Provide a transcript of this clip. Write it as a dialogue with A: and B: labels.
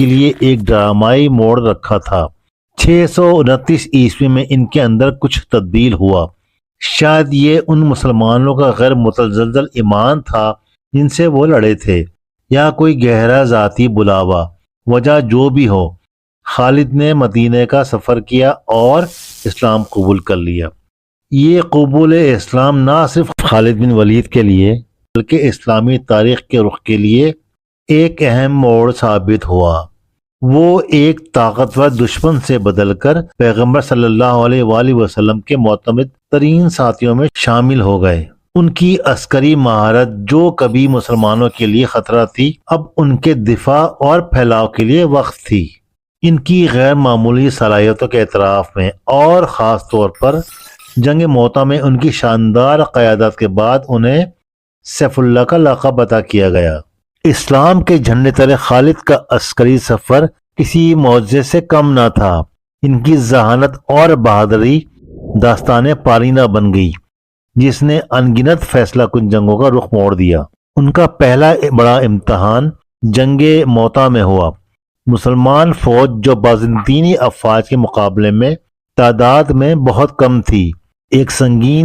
A: کے لیے ایک ڈرامائی موڑ رکھا تھا۔ 629 عیسوی میں ان کے اندر کچھ تبدیل ہوا۔ شاید یہ ان مسلمانوں کا غیر متزلزل ایمان تھا جن سے وہ لڑے تھے، یا کوئی گہرا ذاتی بلاوا۔ وجہ جو بھی ہو، خالد نے مدینہ کا سفر کیا اور اسلام قبول کر لیا۔ یہ قبول اسلام نہ صرف خالد بن ولید کے لیے بلکہ اسلامی تاریخ کے رخ کے لیے ایک اہم موڑ ثابت ہوا۔ وہ ایک طاقتور دشمن سے بدل کر پیغمبر صلی اللہ علیہ وآلہ وسلم کے معتمد ترین ساتھیوں میں شامل ہو گئے۔ ان کی عسکری مہارت جو کبھی مسلمانوں کے لیے خطرہ تھی، اب ان کے دفاع اور پھیلاؤ کے لیے وقت تھی۔ ان کی غیر معمولی صلاحیتوں کے اعتراف میں اور خاص طور پر جنگ موتا میں ان کی شاندار قیادت کے بعد انہیں سیف اللہ کا لقب عطا کیا گیا۔ اسلام کے جھنڈے تلے خالد کا عسکری سفر کسی معجزے سے کم نہ تھا۔ ان کی ذہانت اور بہادری داستان پارینہ بن گئی جس نے ان گنت فیصلہ کن جنگوں کا رخ موڑ دیا۔ ان کا پہلا بڑا امتحان جنگ موتا میں ہوا۔ مسلمان فوج جو بازنطینی افواج کے مقابلے میں تعداد میں بہت کم تھی، ایک سنگین